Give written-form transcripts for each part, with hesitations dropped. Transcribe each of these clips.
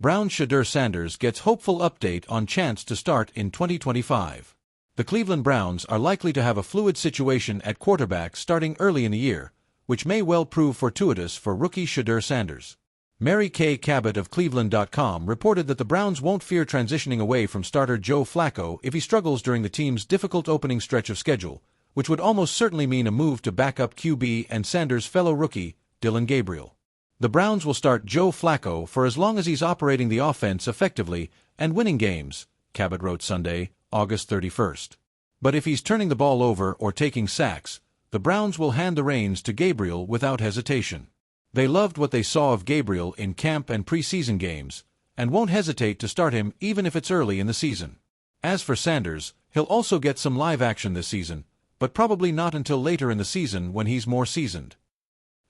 Browns' Shedeur Sanders gets hopeful update on chance to start in 2025. The Cleveland Browns are likely to have a fluid situation at quarterback starting early in the year, which may well prove fortuitous for rookie Shedeur Sanders. Kay Cabot of Cleveland.com reported that the Browns won't fear transitioning away from starter Joe Flacco if he struggles during the team's difficult opening stretch of schedule, which would almost certainly mean a move to backup QB and Sanders' fellow rookie, Dillon Gabriel. The Browns will start Joe Flacco for as long as he's operating the offense effectively and winning games, Cabot wrote Sunday, August 31st. But if he's turning the ball over or taking sacks, the Browns will hand the reins to Gabriel without hesitation. They loved what they saw of Gabriel in camp and preseason games, and won't hesitate to start him even if it's early in the season. As for Sanders, he'll also get some live action this season, but probably not until later in the season when he's more seasoned.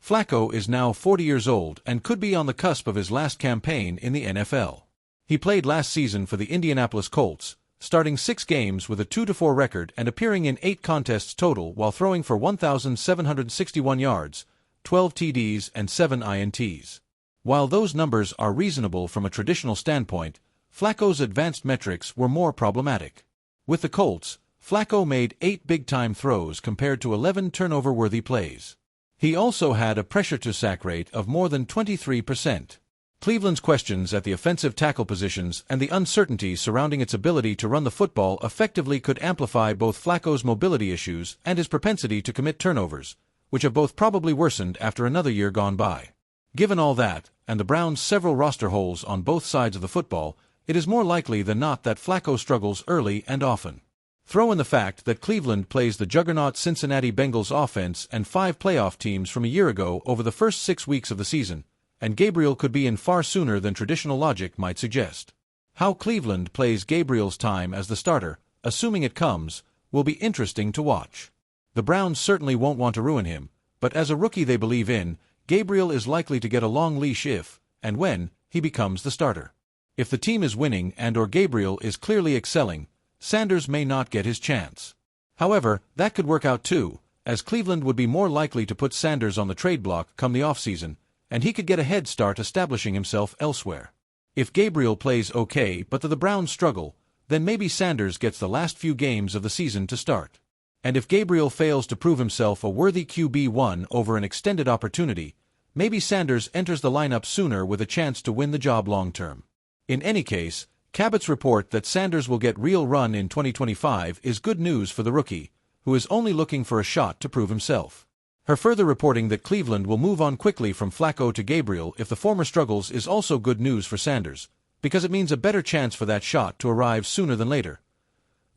Flacco is now 40 years old and could be on the cusp of his last campaign in the NFL. He played last season for the Indianapolis Colts, starting 6 games with a 2-4 record and appearing in 8 contests total while throwing for 1,761 yards, 12 TDs and 7 INTs. While those numbers are reasonable from a traditional standpoint, Flacco's advanced metrics were more problematic. With the Colts, Flacco made 8 big-time throws compared to 11 turnover-worthy plays. He also had a pressure-to-sack rate of more than 23%. Cleveland's questions at the offensive tackle positions and the uncertainty surrounding its ability to run the football effectively could amplify both Flacco's mobility issues and his propensity to commit turnovers, which have both probably worsened after another year gone by. Given all that, and the Browns' several roster holes on both sides of the football, it is more likely than not that Flacco struggles early and often. Throw in the fact that Cleveland plays the juggernaut Cincinnati Bengals offense and 5 playoff teams from a year ago over the first 6 weeks of the season, and Gabriel could be in far sooner than traditional logic might suggest. How Cleveland plays Gabriel's time as the starter, assuming it comes, will be interesting to watch. The Browns certainly won't want to ruin him, but as a rookie they believe in, Gabriel is likely to get a long leash if, and when, he becomes the starter. If the team is winning and/or Gabriel is clearly excelling, Sanders may not get his chance. However, that could work out too, as Cleveland would be more likely to put Sanders on the trade block come the offseason, and he could get a head start establishing himself elsewhere. If Gabriel plays okay but the Browns struggle, then maybe Sanders gets the last few games of the season to start. And if Gabriel fails to prove himself a worthy QB1 over an extended opportunity, maybe Sanders enters the lineup sooner with a chance to win the job long-term. In any case, Cabot's report that Sanders will get real run in 2025 is good news for the rookie, who is only looking for a shot to prove himself. Her further reporting that Cleveland will move on quickly from Flacco to Gabriel if the former struggles is also good news for Sanders, because it means a better chance for that shot to arrive sooner than later.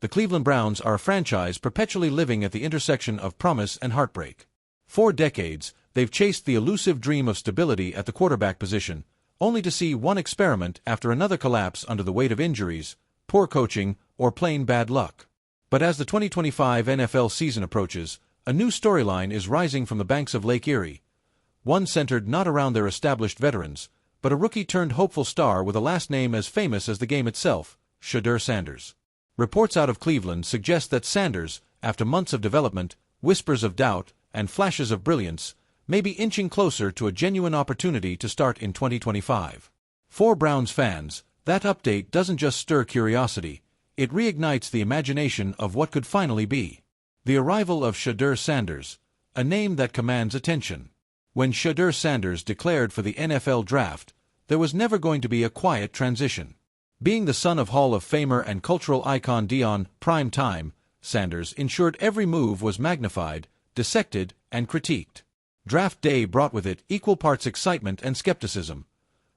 The Cleveland Browns are a franchise perpetually living at the intersection of promise and heartbreak. For decades, they've chased the elusive dream of stability at the quarterback position, only to see one experiment after another collapse under the weight of injuries, poor coaching, or plain bad luck. But as the 2025 NFL season approaches, a new storyline is rising from the banks of Lake Erie, one centered not around their established veterans, but a rookie-turned-hopeful star with a last name as famous as the game itself, Shedeur Sanders. Reports out of Cleveland suggest that Sanders, after months of development, whispers of doubt, and flashes of brilliance, may be inching closer to a genuine opportunity to start in 2025. For Browns fans, that update doesn't just stir curiosity, it reignites the imagination of what could finally be. The arrival of Shedeur Sanders, a name that commands attention. When Shedeur Sanders declared for the NFL draft, there was never going to be a quiet transition. Being the son of Hall of Famer and cultural icon Deion "Prime Time" Sanders ensured every move was magnified, dissected, and critiqued. Draft day brought with it equal parts excitement and skepticism.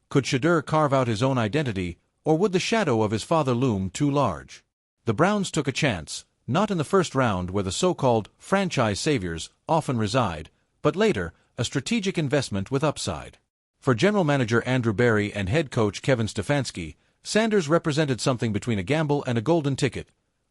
Could Shedeur carve out his own identity, or would the shadow of his father loom too large? The Browns took a chance, not in the first round where the so-called franchise saviors often reside, but later, a strategic investment with upside. For general manager Andrew Berry and head coach Kevin Stefanski, Sanders represented something between a gamble and a golden ticket,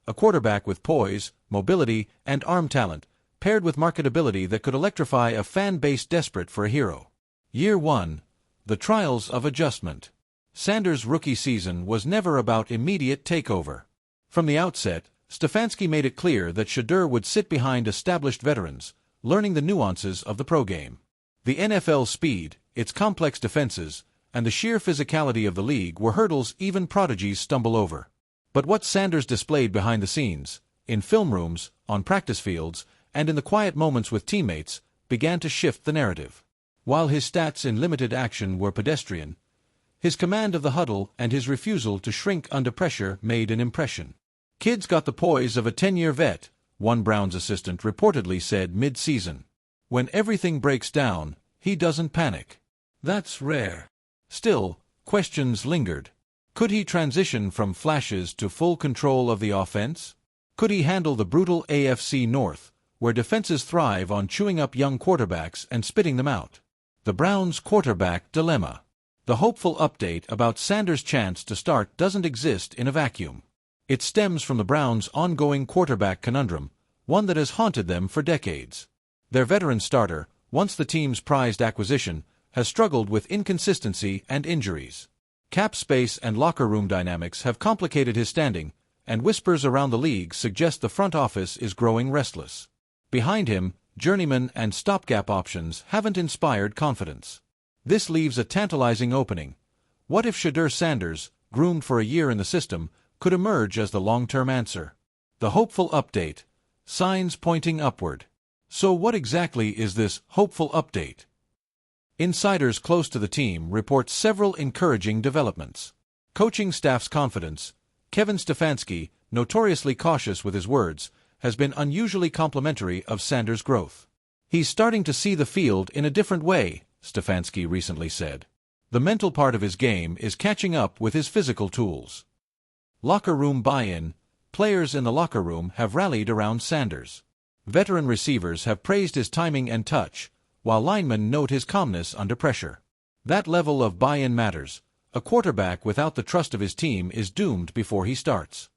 a quarterback with poise, mobility, and arm talent, paired with marketability that could electrify a fan base desperate for a hero. Year 1. The trials of adjustment. Sanders' rookie season was never about immediate takeover. From the outset, Stefanski made it clear that Shedeur would sit behind established veterans, learning the nuances of the pro game. The NFL's speed, its complex defenses, and the sheer physicality of the league were hurdles even prodigies stumble over. But what Sanders displayed behind the scenes, in film rooms, on practice fields, and in the quiet moments with teammates, began to shift the narrative. While his stats in limited action were pedestrian, his command of the huddle and his refusal to shrink under pressure made an impression. "Kid's got the poise of a 10-year vet," one Browns assistant reportedly said mid-season. "When everything breaks down, he doesn't panic. That's rare." Still, questions lingered. Could he transition from flashes to full control of the offense? Could he handle the brutal AFC North, where defenses thrive on chewing up young quarterbacks and spitting them out? The Browns' quarterback dilemma. The hopeful update about Sanders' chance to start doesn't exist in a vacuum. It stems from the Browns' ongoing quarterback conundrum, one that has haunted them for decades. Their veteran starter, once the team's prized acquisition, has struggled with inconsistency and injuries. Cap space and locker room dynamics have complicated his standing, and whispers around the league suggest the front office is growing restless. Behind him, journeyman and stopgap options haven't inspired confidence. This leaves a tantalizing opening. What if Shedeur Sanders, groomed for a year in the system, could emerge as the long-term answer? The hopeful update. Signs pointing upward. So what exactly is this hopeful update? Insiders close to the team report several encouraging developments. Coaching staff's confidence. Kevin Stefanski, notoriously cautious with his words, has been unusually complimentary of Sanders' growth. "He's starting to see the field in a different way," Stefanski recently said. "The mental part of his game is catching up with his physical tools." Locker room buy-in. Players in the locker room have rallied around Sanders. Veteran receivers have praised his timing and touch, while linemen note his calmness under pressure. That level of buy-in matters. A quarterback without the trust of his team is doomed before he starts.